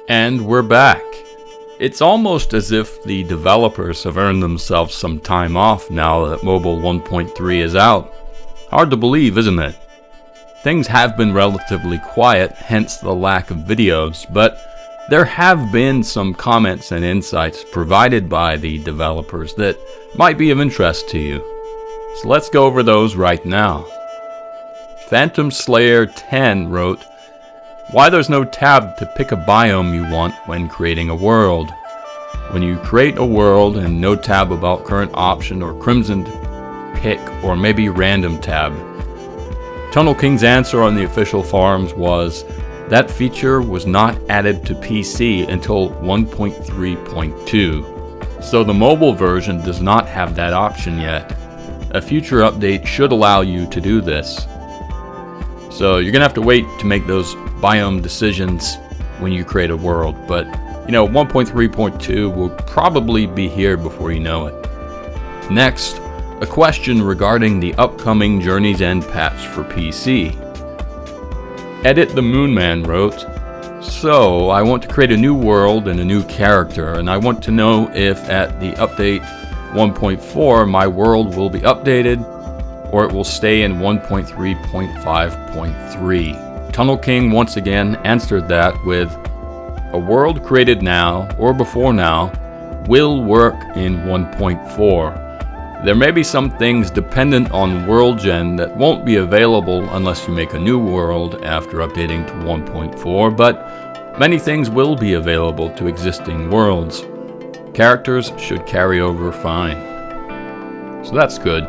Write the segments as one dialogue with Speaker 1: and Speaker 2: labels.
Speaker 1: And we're back. It's almost as if the developers have earned themselves some time off now that Mobile 1.3 is out. Hard to believe, isn't it? Things have been relatively quiet, hence the lack of videos, but there have been some comments and insights provided by the developers that might be of interest to you. So let's go over those right now. Phantom Slayer 10 wrote, "Why there's no tab to pick a biome you want when creating a world. When you create a world and no tab about current option or crimson pick or maybe random tab." Tunnel King's answer on the official forums was, that feature was not added to PC until 1.3.2. So the mobile version does not have that option yet. A future update should allow you to do this. So you're gonna have to wait to make those biome decisions when you create a world, but 1.3.2 will probably be here before you know it. Next, a question regarding the upcoming Journey's End patch for PC. Edit the Moonman wrote, "So I want to create a new world and a new character, and I want to know if at the update 1.4 my world will be updated or it will stay in 1.3.5.3. Tunnel King once again answered that with, "A world created now or before now will work in 1.4. There may be some things dependent on world gen that won't be available unless you make a new world after updating to 1.4, but many things will be available to existing worlds. Characters should carry over fine." So that's good.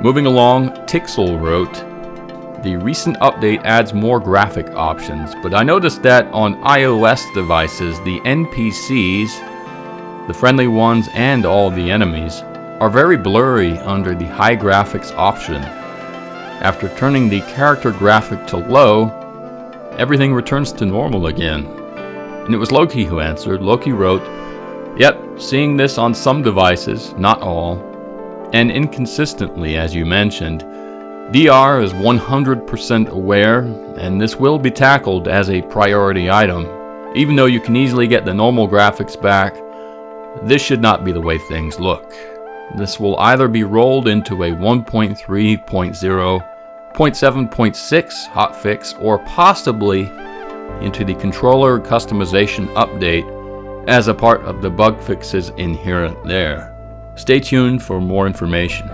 Speaker 1: Moving along, Tixel wrote, "The recent update adds more graphic options, but I noticed that on iOS devices, the NPCs, the friendly ones and all the enemies, are very blurry under the high graphics option. After turning the character graphic to low, everything returns to normal again." And it was Loki who answered. Loki wrote, "Yep, seeing this on some devices, not all, and inconsistently as you mentioned. VR is 100% aware, and this will be tackled as a priority item. Even though you can easily get the normal graphics back, this should not be the way things look. This will either be rolled into a 1.3.0.7.6 hotfix or possibly into the controller customization update as a part of the bug fixes inherent there. Stay tuned for more information."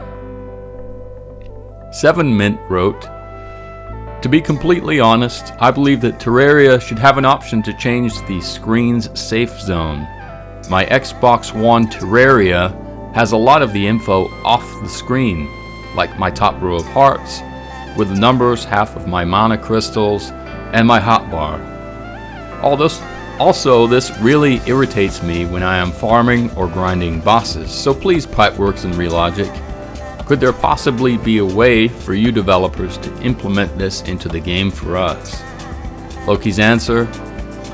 Speaker 1: 7mint wrote, "To be completely honest, I believe that Terraria should have an option to change the screen's safe zone. My Xbox One Terraria has a lot of the info off the screen, like my top row of hearts, with the numbers, half of my mana crystals, and my hotbar. Also, this really irritates me when I am farming or grinding bosses, so please Pipeworks and Relogic, could there possibly be a way for you developers to implement this into the game for us?" Loki's answer,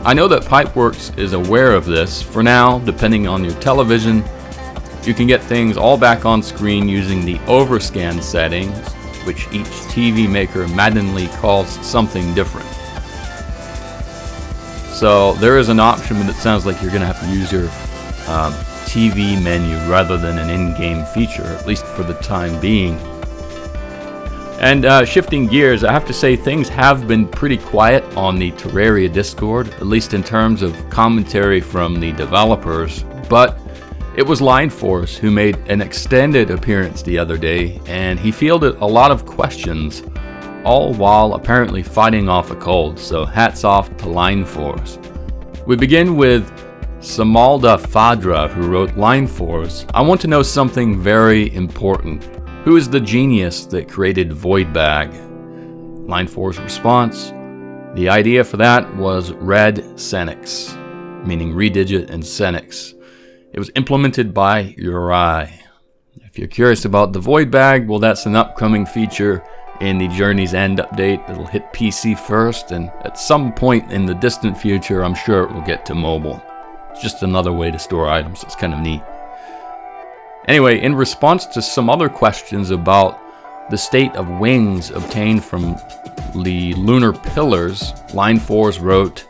Speaker 1: "I know that Pipeworks is aware of this. For now, depending on your television, you can get things all back on screen using the overscan settings, which each TV maker maddeningly calls something different. So there is an option, but it sounds like you're going to have to use your TV menu rather than an in-game feature, at least for the time being." And shifting gears, I have to say things have been pretty quiet on the Terraria Discord, at least in terms of commentary from the developers, but it was Lineforce who made an extended appearance the other day, and he fielded a lot of questions, all while apparently fighting off a cold, so hats off to Lineforce. We begin with Samalda Fadra, who wrote, "Lineforce, I want to know something very important. Who is the genius that created Voidbag?" Lineforce's response, "The idea for that was Red Senix, meaning Redigit and Senix. It was implemented by Uri. If you're curious about the Voidbag, well, that's an upcoming feature in the Journey's End update. It'll hit PC first, and at some point in the distant future, I'm sure it will get to mobile. It's just another way to store items. It's kind of neat." Anyway, in response to some other questions about the state of wings obtained from the lunar pillars, Lineforce wrote,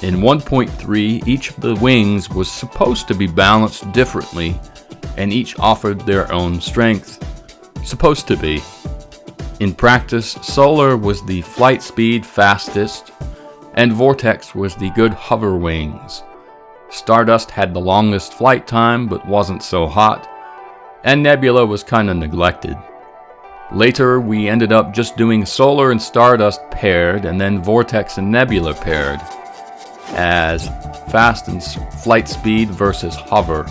Speaker 1: In 1.3, each of the wings was supposed to be balanced differently, and each offered their own strength. Supposed to be. In practice, Solar was the flight speed fastest, and Vortex was the good hover wings. Stardust had the longest flight time but wasn't so hot, and Nebula was kinda neglected. Later, we ended up just doing Solar and Stardust paired, and then Vortex and Nebula paired, as fast and flight speed versus hover,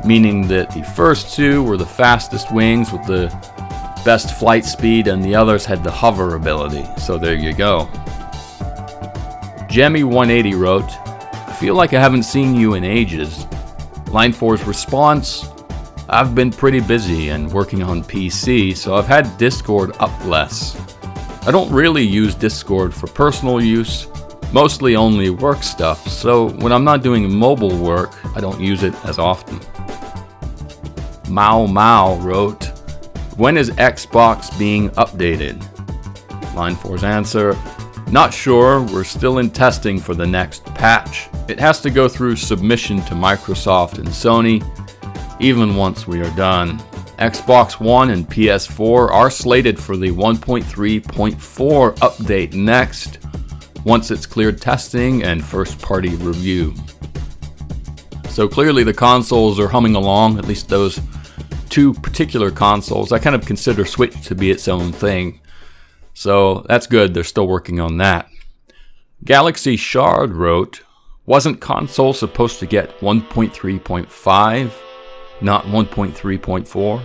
Speaker 1: meaning that the first two were the fastest wings with the best flight speed, and the others had the hover ability. So there you go. Jemmy180 wrote, "I feel like I haven't seen you in ages." Line 4's response, "I've been pretty busy and working on PC, so I've had Discord up less. I don't really use Discord for personal use, mostly only work stuff, so when I'm not doing mobile work, I don't use it as often." Mao Mao wrote, "When is Xbox being updated?" Line 4's answer, "Not sure, we're still in testing for the next patch. It has to go through submission to Microsoft and Sony, even once we are done. Xbox One and PS4 are slated for the 1.3.4 update next, once it's cleared testing and first-party review." So clearly the consoles are humming along, at least those two particular consoles. I kind of consider Switch to be its own thing. So that's good, they're still working on that. Galaxy Shard wrote, "Wasn't console supposed to get 1.3.5, not 1.3.4?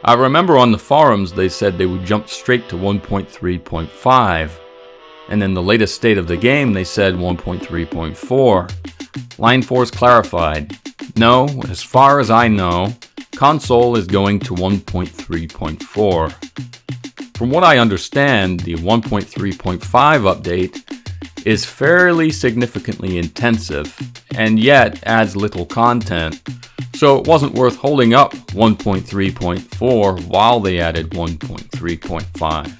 Speaker 1: I remember on the forums they said they would jump straight to 1.3.5, and in the latest state of the game they said 1.3.4. Line 4's clarified, no, as far as I know, console is going to 1.3.4. From what I understand, the 1.3.5 update is fairly significantly intensive, and yet adds little content, so it wasn't worth holding up 1.3.4 while they added 1.3.5.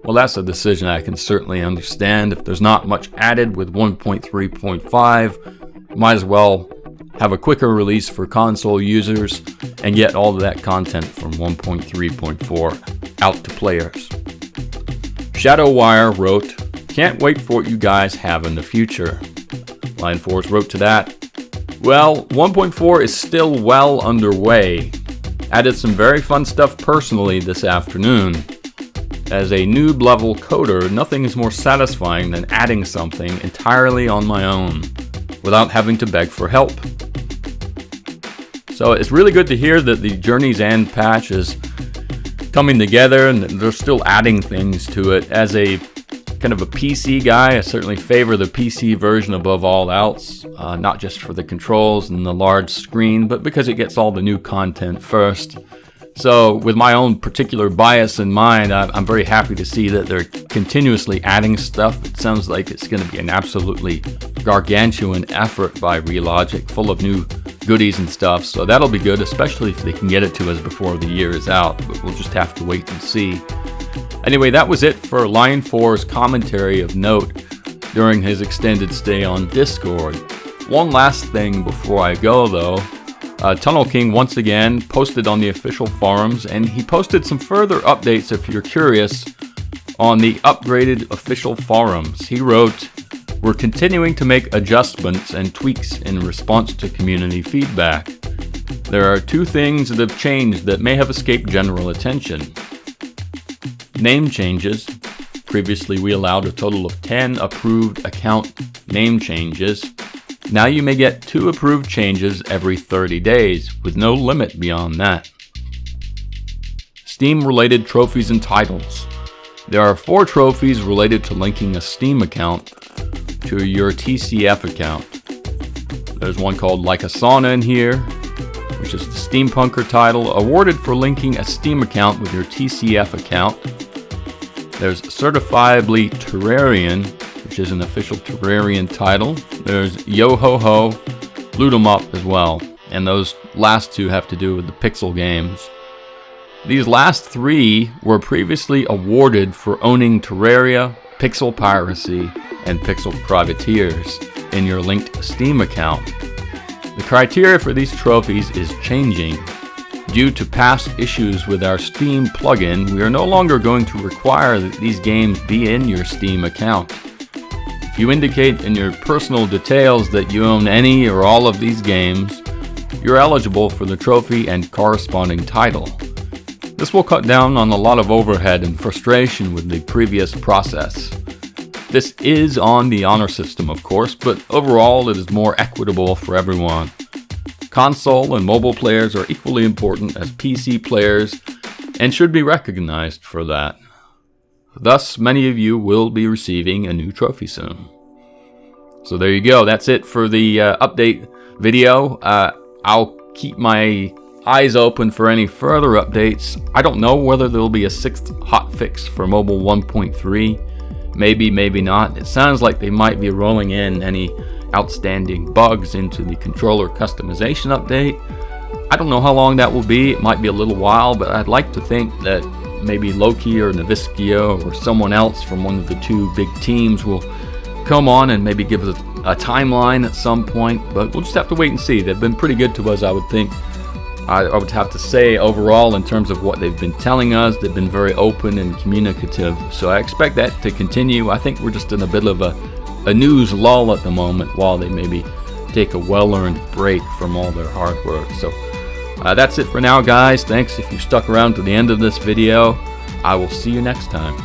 Speaker 1: Well, that's a decision I can certainly understand. If there's not much added with 1.3.5, might as well have a quicker release for console users and get all of that content from 1.3.4 out to players. Shadowwire wrote, "Can't wait for what you guys have in the future." Line 4 wrote to that, "Well, 1.4 is still well underway. Added some very fun stuff personally this afternoon. As a noob level coder, nothing is more satisfying than adding something entirely on my own, without having to beg for help." So it's really good to hear that the Journey's End patch is coming together and they're still adding things to it. As a kind of a PC guy, I certainly favor the PC version above all else, not just for the controls and the large screen, but because it gets all the new content first. So with my own particular bias in mind, I'm very happy to see that they're continuously adding stuff. It sounds like it's going to be an absolutely gargantuan effort by Relogic, full of new goodies and stuff. So that'll be good, especially if they can get it to us before the year is out. But we'll just have to wait and see. Anyway, that was it for Line 4's commentary of note during his extended stay on Discord. One last thing before I go, though. Tunnel King once again posted on the official forums, and he posted some further updates if you're curious on the upgraded official forums. He wrote, "We're continuing to make adjustments and tweaks in response to community feedback. There are two things that have changed that may have escaped general attention. Name changes. Previously we allowed a total of 10 approved account name changes. Now you may get 2 approved changes every 30 days, with no limit beyond that. Steam-related trophies and titles. There are 4 trophies related to linking a Steam account to your TCF account. There's one called Like a Sauna in here, which is the Steampunker title, awarded for linking a Steam account with your TCF account. There's Certifiably Terrarian, which is an official Terrarian title. There's Yo-Ho-Ho, Loot 'em Up as well, and those last 2 have to do with the Pixel games. These last 3 were previously awarded for owning Terraria, pixel piracy, and pixel privateers in your linked Steam account. The criteria for these trophies is changing. Due to past issues with our Steam plugin, we are no longer going to require that these games be in your Steam account. If you indicate in your personal details that you own any or all of these games, you're eligible for the trophy and corresponding title. This will cut down on a lot of overhead and frustration with the previous process. This is on the honor system, of course, but overall it is more equitable for everyone. Console and mobile players are equally important as PC players and should be recognized for that. Thus, many of you will be receiving a new trophy soon. So there you go, that's it for the update video. I'll keep my eyes open for any further updates. I don't know whether there'll be a 6th hotfix for mobile 1.3. Maybe, maybe not. It sounds like they might be rolling in any outstanding bugs into the controller customization update. I don't know how long that will be. It might be a little while, but I'd like to think that maybe Loki or Naviskio or someone else from one of the two big teams will come on and maybe give us a timeline at some point, but we'll just have to wait and see. They've been pretty good to us, I would think. I would have to say overall, in terms of what they've been telling us, they've been very open and communicative, so I expect that to continue. I think we're just in a bit of a news lull at the moment while they maybe take a well-earned break from all their hard work. So that's it for now, guys. Thanks if you stuck around to the end of this video. I will see you next time.